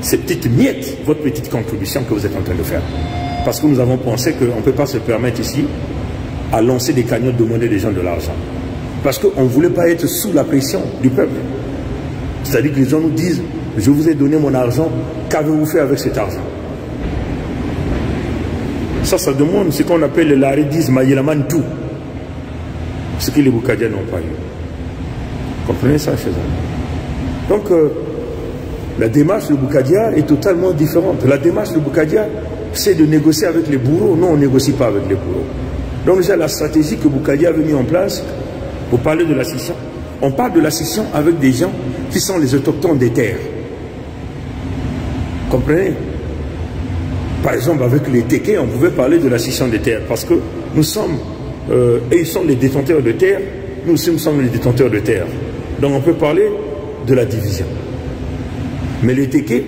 ces petites miettes, votre petite contribution que vous êtes en train de faire. Parce que nous avons pensé qu'on ne peut pas se permettre ici à lancer des cagnottes, demander des gens de l'argent. Parce qu'on ne voulait pas être sous la pression du peuple. C'est-à-dire que les gens nous disent, je vous ai donné mon argent, qu'avez-vous fait avec cet argent? Ça demande ce qu'on appelle le laridisme, maïlaman tout. Ce que les Boukadiens n'ont pas eu. Comprenez ça, chers amis? Donc, la démarche de Boukadia est totalement différente. La démarche de Boukadia, c'est de négocier avec les bourreaux. Non, on ne négocie pas avec les bourreaux. Donc déjà, la stratégie que Boukadia avait mise en place, pour parler de la scission, on parle de la scission avec des gens qui sont les autochtones des terres. Comprenez? Par exemple, avec les Tékés, on pouvait parler de la scission des terres, parce que nous sommes, et ils sont les détenteurs de terres, nous aussi nous sommes les détenteurs de terres. Donc on peut parler de la division. Mais les Tékés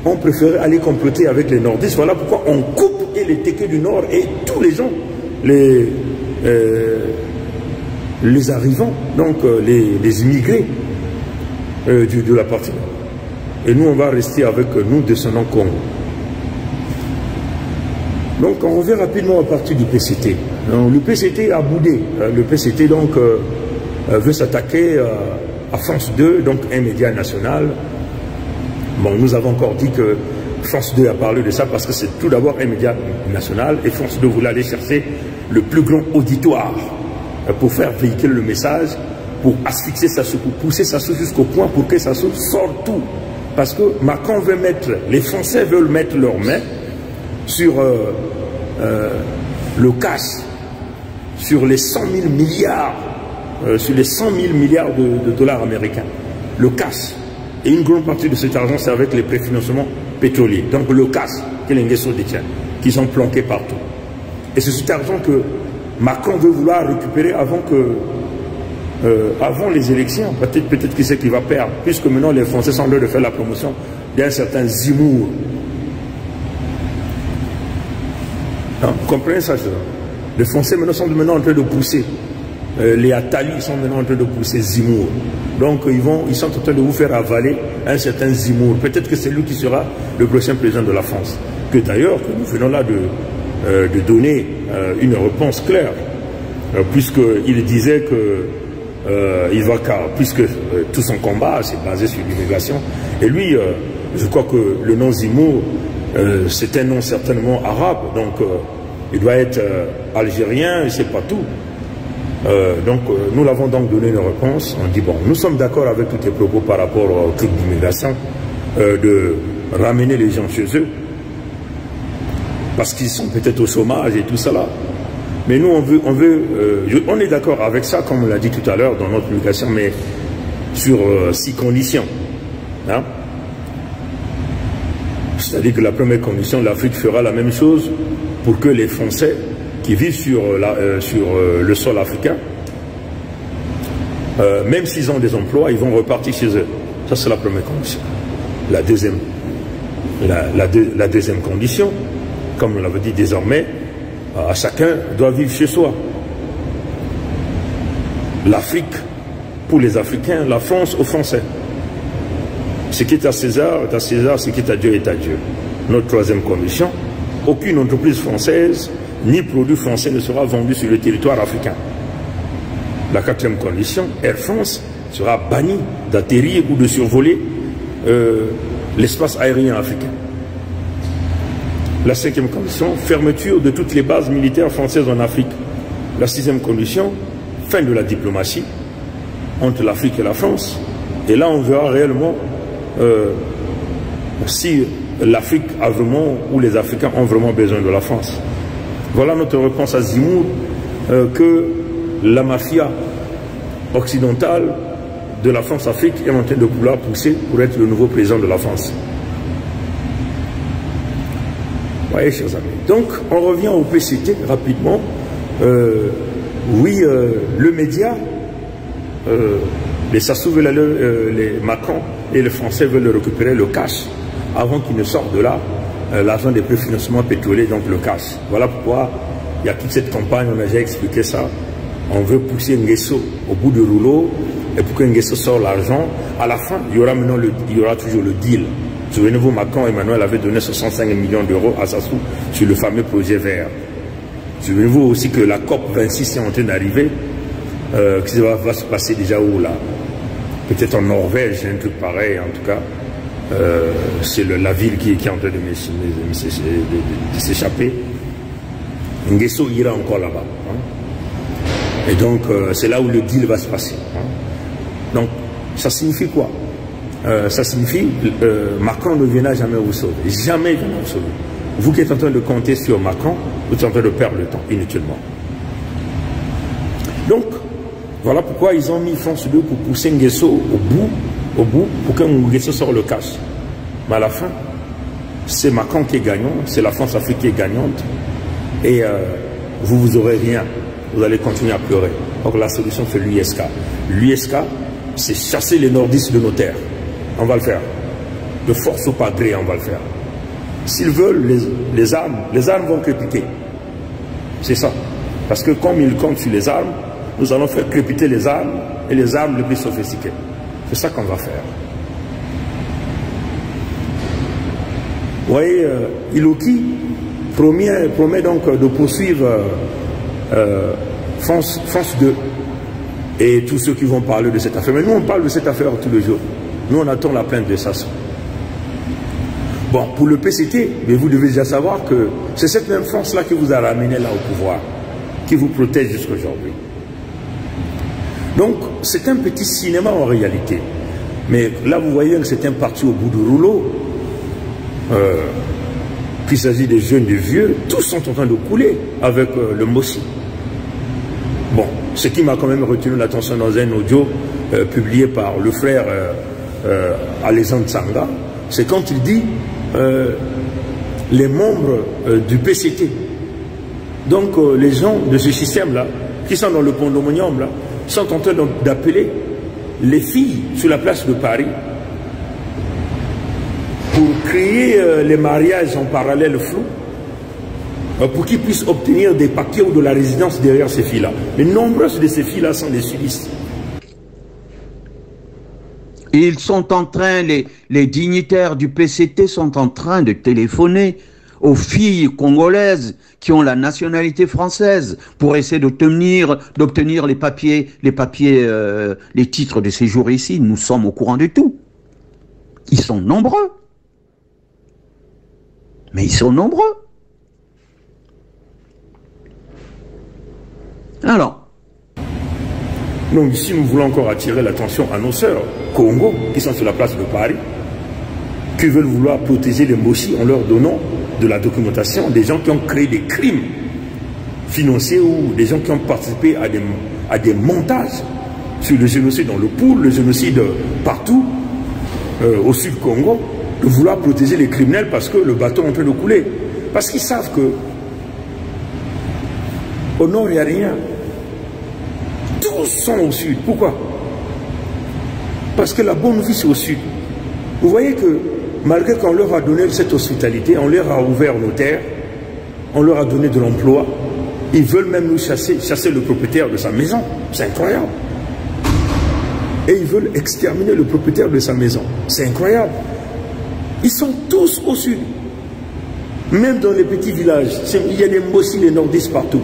ont préféré aller comploter avec les nordistes. Voilà pourquoi on coupe et les Tékés du nord et tous les gens, les arrivants, donc les immigrés de la partie. Et nous, on va rester avec nous descendants Congo. Donc, on revient rapidement à partir du PCT. Donc, le PCT a boudé. Le PCT, donc, veut s'attaquer à France 2, donc un média national. Bon, nous avons encore dit que France 2 a parlé de ça parce que c'est tout d'abord un média national et France 2 voulait aller chercher le plus grand auditoire pour faire véhiculer le message, pour asphyxier sa soupe, pour pousser sa soupe jusqu'au point pour que sa soupe sorte tout. Parce que Macron veut mettre, les Français veulent mettre leurs mains sur le cash, sur les 100 000 milliards, sur les 100 000 milliards de dollars américains. Le cash. Et une grande partie de cet argent, c'est avec les préfinancements pétroliers. Donc le cash que les Nguesso détiennent, qui sont planqués partout. Et c'est cet argent que Macron veut vouloir récupérer avant les élections. Peut-être qu'il sait qu'il va perdre, puisque maintenant les Français sont en train de faire la promotion d'un certain Zemmour. Hein? comprenez ça? Les Français maintenant sont en train de pousser. Les Attali sont maintenant en train de pousser Zemmour. Donc ils sont en train de vous faire avaler un certain Zemmour. Peut-être que c'est lui qui sera le prochain président de la France. Que d'ailleurs, nous venons là de donner une réponse claire. Puisqu'il disait que puisque tout son combat s'est basé sur l'immigration. Et lui, je crois que le nom Zemmour, c'est un nom certainement arabe. Donc il doit être algérien, je ne sais pas tout. Nous l'avons donc donné une réponse. On dit, bon, nous sommes d'accord avec tous tes propos par rapport au truc d'immigration, de ramener les gens chez eux, parce qu'ils sont peut-être au chômage et tout ça là. Mais nous, on est d'accord avec ça, comme on l'a dit tout à l'heure dans notre publication, mais sur 6 conditions. Hein? C'est-à-dire que la première condition, l'Afrique fera la même chose pour que les Français qui vivent sur le sol africain, même s'ils ont des emplois, ils vont repartir chez eux. Ça, c'est la première condition. La deuxième condition, comme on l'avait dit désormais, à chacun doit vivre chez soi. L'Afrique, pour les Africains, la France aux Français. Ce qui est à César est à César, ce qui est à Dieu est à Dieu. Notre troisième condition, aucune entreprise française ni produit français ne sera vendu sur le territoire africain. La quatrième condition, Air France sera bannie d'atterrir ou de survoler l'espace aérien africain. La cinquième condition, fermeture de toutes les bases militaires françaises en Afrique. La sixième condition, fin de la diplomatie entre l'Afrique et la France. Et là, on verra réellement si l'Afrique a vraiment, ou les Africains ont vraiment besoin de la France. Voilà notre réponse à Zemmour, que la mafia occidentale de la France-Afrique est en train de vouloir pousser pour être le nouveau président de la France. Vous voyez, chers amis. Donc, on revient au PCT rapidement. Le média, les Sassou veulent les Macron et les Français veulent récupérer le cash avant qu'ils ne sortent de là. L'argent des préfinancements pétroliers, donc le cash. Voilà pourquoi il y a toute cette campagne, on a déjà expliqué ça. On veut pousser Nguesso au bout du rouleau, et pour que Nguesso sorte l'argent, à la fin, il y aura toujours le deal. Souvenez-vous, Macron, Emmanuel avait donné 65 millions d'euros à Sassou sur le fameux projet vert. Souvenez-vous aussi que la COP26 est en train d'arriver, qui va se passer déjà où là? Peut-être en Norvège, un truc pareil, en tout cas. C'est la ville qui est en train de s'échapper. Nguesso ira encore là-bas. Hein. Et donc, c'est là où le deal va se passer. Hein. Donc, ça signifie quoi? Ça signifie Macron ne viendra jamais vous sauver. Jamais il viendra vous sauver. Vous qui êtes en train de compter sur Macron, vous êtes en train de perdre le temps, inutilement. Donc, voilà pourquoi ils ont mis France 2 pour pousser Nguesso au bout, pour que Nguesso sorte le cash. Mais à la fin, c'est Macron qui est gagnant, c'est la France-Afrique qui est gagnante, et vous aurez rien. Vous allez continuer à pleurer. Donc la solution, c'est l'USK. L'USK, c'est chasser les nordistes de nos terres. On va le faire. De force ou pas gré, on va le faire. S'ils veulent les armes vont crépiter. C'est ça. Parce que comme ils comptent sur les armes, nous allons faire crépiter les armes et les armes les plus sophistiquées. C'est ça qu'on va faire. Vous voyez, Iloki promet donc de poursuivre France 2 et tous ceux qui vont parler de cette affaire. Mais nous, on parle de cette affaire tous les jours. Nous, on attend la plainte de Sassou. Bon, pour le PCT, mais vous devez déjà savoir que c'est cette même France-là qui vous a ramené là au pouvoir, qui vous protège jusqu'à aujourd'hui. Donc, c'est un petit cinéma en réalité. Mais là, vous voyez que c'est un parti au bout du rouleau. Qu'il s'agit des jeunes, des vieux, tous sont en train de couler avec le Mossi. Bon, ce qui m'a quand même retenu l'attention dans un audio publié par le frère Alexandre Tsanga, c'est quand il dit les membres du PCT. Donc les gens de ce système-là, qui sont dans le condominium, là, sont en train d'appeler les filles sur la place de Paris pour créer les mariages en parallèle flou pour qu'ils puissent obtenir des papiers ou de la résidence derrière ces filles-là. Mais nombreuses de ces filles-là sont des sudistes. Ils sont en train, les dignitaires du PCT sont en train de téléphoner aux filles congolaises qui ont la nationalité française pour essayer d'obtenir les papiers, les titres de séjour ici. Nous sommes au courant de tout. Ils sont nombreux. Mais ils sont nombreux. Alors. Donc ici, nous voulons encore attirer l'attention à nos sœurs Congo, qui sont sur la place de Paris, qui veulent vouloir protéger les Mossi en leur donnant de la documentation des gens qui ont créé des crimes financiers ou des gens qui ont participé à des montages sur le génocide dans le Poul, le génocide partout au sud Congo, de vouloir protéger les criminels parce que le bateau est en train de couler. Parce qu'ils savent que au nord, il n'y a rien. Tous sont au sud. Pourquoi? Parce que la bonne vie, c'est au sud. Vous voyez que malgré qu'on leur a donné cette hospitalité, on leur a ouvert nos terres, on leur a donné de l'emploi, ils veulent même nous chasser le propriétaire de sa maison. C'est incroyable. Et ils veulent exterminer le propriétaire de sa maison. C'est incroyable. Ils sont tous au sud. Même dans les petits villages, il y a des Mossi, les nordistes partout.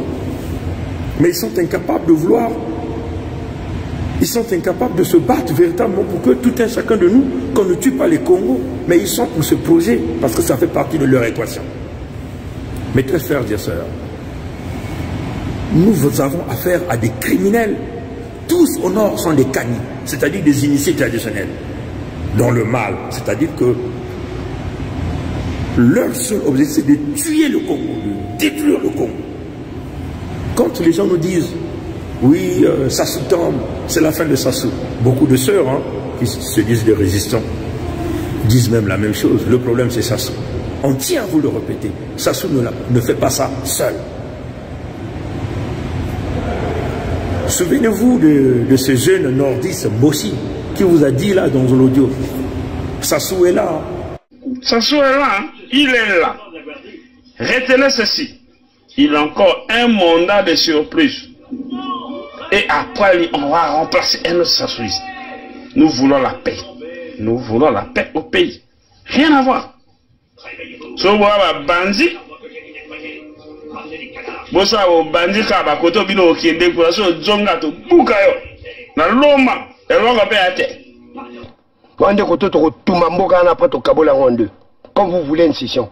Mais ils sont incapables de vouloir. Ils sont incapables de se battre véritablement pour que tout un chacun de nous, qu'on ne tue pas les Congos, mais ils sont pour ce projet, parce que ça fait partie de leur équation. Mes très frères et sœurs, nous avons affaire à des criminels. Tous au nord sont des canis, c'est-à-dire des initiés traditionnels, dans le mal. C'est-à-dire que leur seul objectif, c'est de tuer le Congo, de détruire le Congo. Quand les gens nous disent, oui, Sassou tombe, c'est la fin de Sassou. Beaucoup de sœurs qui se disent des résistants disent même la même chose. Le problème, c'est Sassou. On tient à vous le répéter. Sassou ne fait pas ça seul. Souvenez-vous de ce jeune nordiste Mossi qui vous a dit là dans l'audio. Sassou est là. Sassou est là, il est là. Retenez ceci. Il a encore un mandat de surprise. Et après, on va remplacer un autre Sassouiste. Nous voulons la paix. Nous voulons la paix au pays. Rien à voir. So, voilà, Bandi. Bosa o Bandi kaba koto bino okende kula so zonga to bukayo. Na loma, elonga pe ate. Wande koto to tuma mboka na après to kabola ronde. Comme vous voulez une session.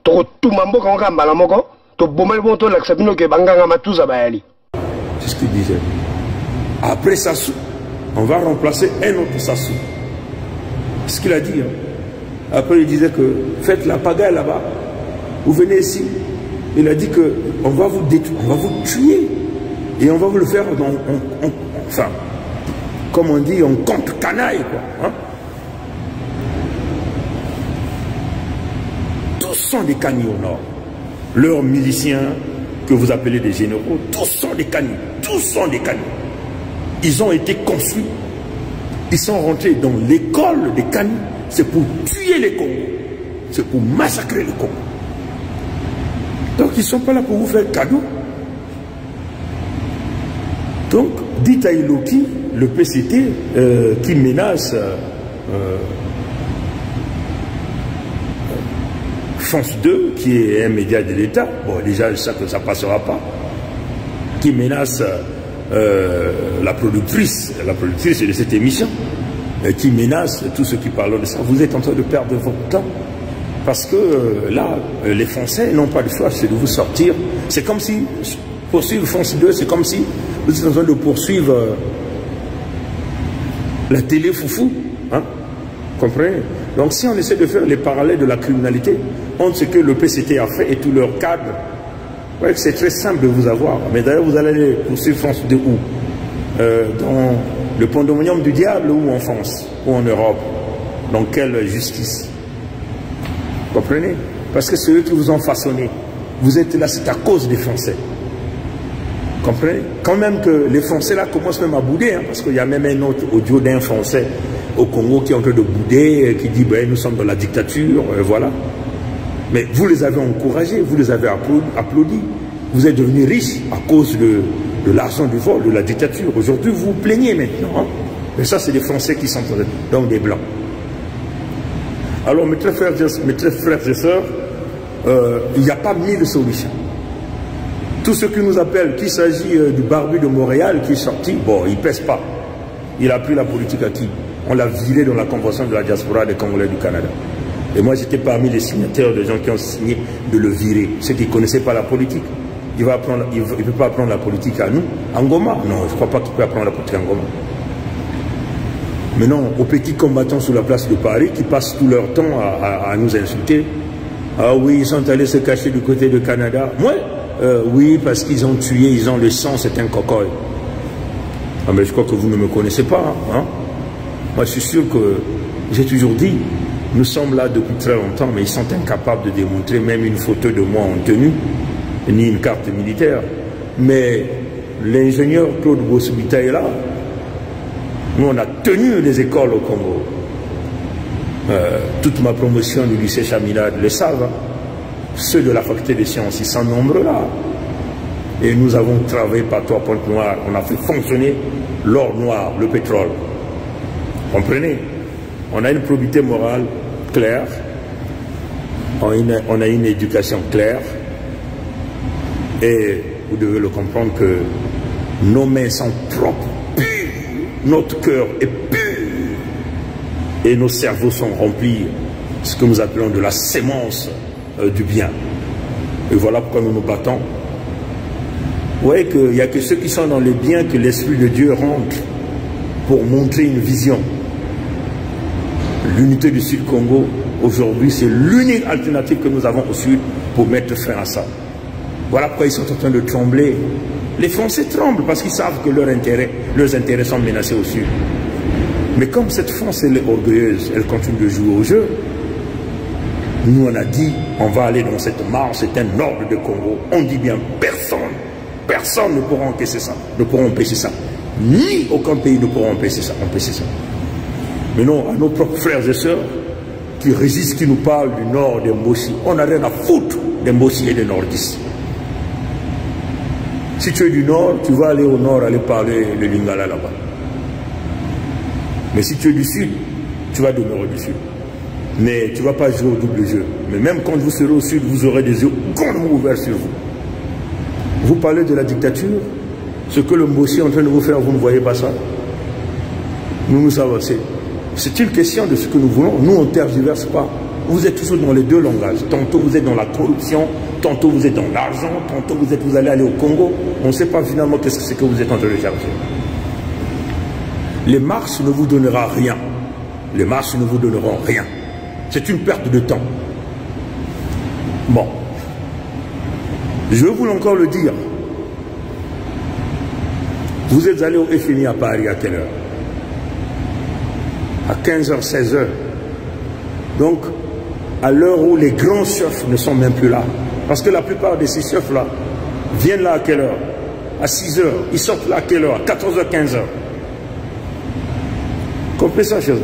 To tuma mboka ngaka mbala moko, to bomel bon to laksabino ke banganga matuza bayali. C'est ce qu'il disait. Après Sassou, on va remplacer un autre Sassou. C'est ce qu'il a dit. Après, il disait que faites la pagaille là-bas. Vous venez ici. Il a dit que on va vous détruire, on va vous tuer. Et on va vous le faire enfin, comme on dit, on compte canaille, quoi. Hein? Tous sont des canis au nord. Leurs miliciens, que vous appelez des généraux, tous sont des canis. Tous sont des canis. Ils ont été construits. Ils sont rentrés dans l'école des canis. C'est pour tuer les Congos. C'est pour massacrer le Congo. Donc ils ne sont pas là pour vous faire cadeau. Donc, dites à Iloki, le PCT, qui menace France 2, qui est un média de l'État, bon déjà ça que ça ne passera pas, qui menace la productrice de cette émission, qui menace tous ceux qui parlent de ça. Vous êtes en train de perdre votre temps. Parce que là, les Français n'ont pas de choix, c'est de vous sortir. C'est comme si, poursuivre France 2, c'est comme si vous êtes en train de poursuivre la télé foufou. Hein? Comprenez? Donc si on essaie de faire les parallèles de la criminalité, on sait que le PCT a fait et tout leur cadre, ouais, c'est très simple de vous avoir. Mais d'ailleurs, vous allez poursuivre France 2 où? Dans le pandémonium du diable ou en France? Ou en Europe? Dans quelle justice? Comprenez? Parce que c'est eux qui vous ont façonné. Vous êtes là, c'est à cause des Français. Comprenez? Quand même que les Français là commencent même à bouder, hein, parce qu'il y a même un autre audio d'un Français au Congo qui est en train de bouder, qui dit ben, nous sommes dans la dictature, voilà. Mais vous les avez encouragés, vous les avez applaudis. Vous êtes devenus riches à cause de l'argent du vol, de la dictature. Aujourd'hui, vous vous plaignez maintenant. Hein? Mais ça, c'est des Français qui sont donc des Blancs. Alors, mes très frères et sœurs, il n'y a pas 1000 solutions. Tous ceux qui nous appellent qu'il s'agit du barbu de Montréal qui est sorti, bon, il ne pèse pas. Il a pris la politique acquis. On l'a viré dans la convention de la diaspora des Congolais du Canada. Et moi, j'étais parmi les signataires de gens qui ont signé de le virer. Ceux qui ne connaissaient pas la politique. Il ne peut pas apprendre la politique à nous. En Goma, non, je ne crois pas qu'il peut apprendre la politique en Goma. Mais non, aux petits combattants sur la place de Paris qui passent tout leur temps à nous insulter. Ah oui, ils sont allés se cacher du côté du Canada. Moi, oui, parce qu'ils ont tué, ils ont le sang, c'est un cocoy. Ah mais je crois que vous ne me connaissez pas. Hein? Moi, je suis sûr que, j'ai toujours dit, nous sommes là depuis très longtemps, mais ils sont incapables de démontrer même une photo de moi en tenue, ni une carte militaire. Mais l'ingénieur Claude Bossubita est là. Nous, on a tenu les écoles au Congo. Toute ma promotion du lycée Chaminade le savent. Ceux de la faculté des sciences, ils sont nombreux là. Et nous avons travaillé par trois points noirs. On a fait fonctionner l'or noir, le pétrole. Comprenez? On a une probité morale claire. On a une éducation claire. Et vous devez le comprendre que nos mains sont propres, pures. Notre cœur est pur. Et nos cerveaux sont remplis, ce que nous appelons de la sémence du bien. Et voilà pourquoi nous nous battons. Vous voyez qu'il n'y a que ceux qui sont dans le bien que l'Esprit de Dieu rentre pour montrer une vision. L'unité du Sud-Congo, aujourd'hui, c'est l'unique alternative que nous avons au Sud pour mettre fin à ça. Voilà pourquoi ils sont en train de trembler. Les Français tremblent parce qu'ils savent que leurs intérêts sont menacés au Sud. Mais comme cette France, elle est orgueilleuse, elle continue de jouer au jeu, nous on a dit, on va aller dans cette marche, c'est un ordre de Congo. On dit bien, personne ne pourra empêcher ça, Ni aucun pays ne pourra empêcher ça, Mais non, à nos propres frères et sœurs, qui résistent, qui nous parlent du nord des Mbossi, on n'a rien à foutre des Mbossi et des nordistes. Si tu es du nord, tu vas aller au nord, aller parler le Lingala là-bas. Mais si tu es du sud, tu vas demeurer du sud. Mais tu ne vas pas jouer au double jeu. Mais même quand vous serez au sud, vous aurez des yeux grandement ouverts sur vous. Vous parlez de la dictature, ce que le Mbossi est en train de vous faire, vous ne voyez pas ça. Nous savons, c'est une question de ce que nous voulons. Nous, on ne tergiverse pas. Vous êtes toujours dans les deux langages. Tantôt vous êtes dans la corruption, tantôt vous êtes dans l'argent, tantôt vous allez aller au Congo. On ne sait pas finalement qu'est-ce que c'est que vous êtes en train de chercher. Les marches ne vous donneront rien. Les marches ne vous donneront rien. C'est une perte de temps. Bon. Je veux vous encore le dire. Vous êtes allé au FMI à Paris à quelle heure? À 15h, 16h. Donc, à l'heure où les grands chefs ne sont même plus là. Parce que la plupart de ces chefs-là viennent là à quelle heure? À 6h. Ils sortent là à quelle heure? À 14h, 15h. Comprenez ça, chers amis?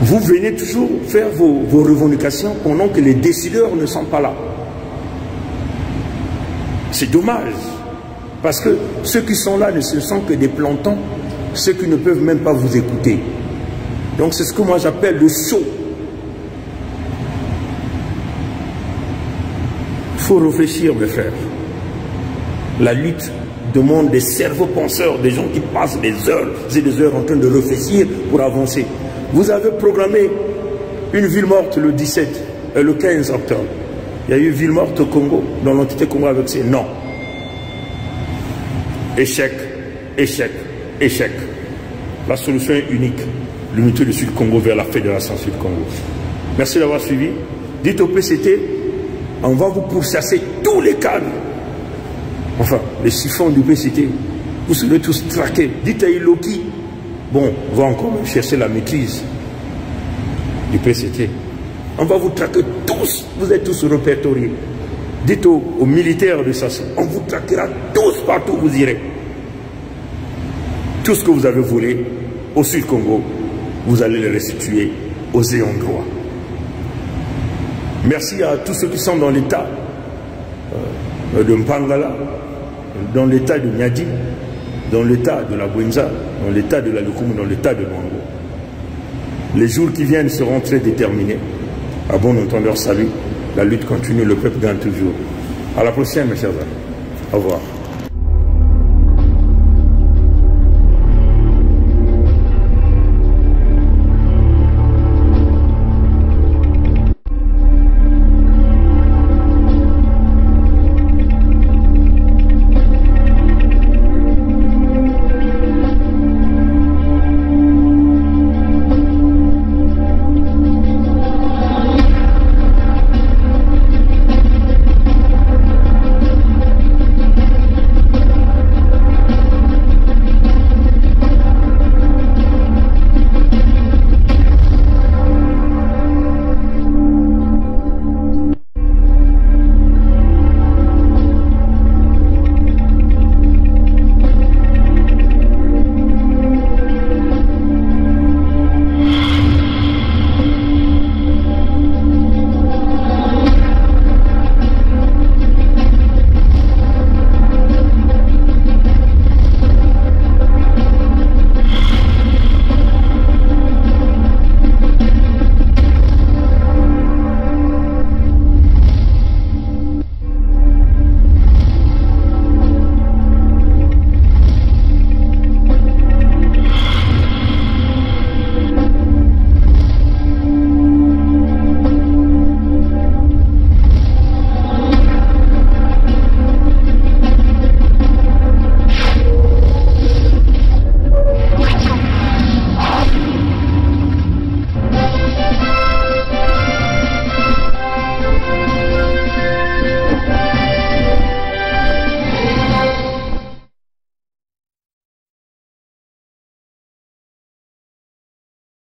Vous venez toujours faire vos revendications pendant que les décideurs ne sont pas là. C'est dommage. Parce que ceux qui sont là ne sont que des plantons, ceux qui ne peuvent même pas vous écouter. Donc c'est ce que moi j'appelle le show. Il faut réfléchir, mes frères. La lutte demande des cerveaux penseurs, des gens qui passent des heures et des heures en train de réfléchir pour avancer. Vous avez programmé une ville morte le 15 octobre. Il y a eu ville morte au Congo, dans l'entité Congo avec ces non. Échec, échec, échec. La solution est unique. L'unité du Sud-Congo vers la Fédération Sud-Congo. Merci d'avoir suivi. Dites au PCT, on va vous pourchasser tous les cadres. Enfin, les chiffons du PCT. Vous serez tous traqués. Dites à Iloki, bon, on va encore chercher la maîtrise du PCT. On va vous traquer tous. Vous êtes tous répertoriés. Dites aux militaires de Sassou, on vous traquera tous partout où vous irez. Tout ce que vous avez volé au Sud-Congo, vous allez le restituer aux ayants droit. Merci à tous ceux qui sont dans l'état de Mpangala, dans l'état de Nyadi, dans l'état de la Bwenza, dans l'état de la Lukumu, dans l'état de Luango. Les jours qui viennent seront très déterminés. À bon entendeur, salut. La lutte continue, le peuple gagne toujours. À la prochaine, mes chers amis. Au revoir.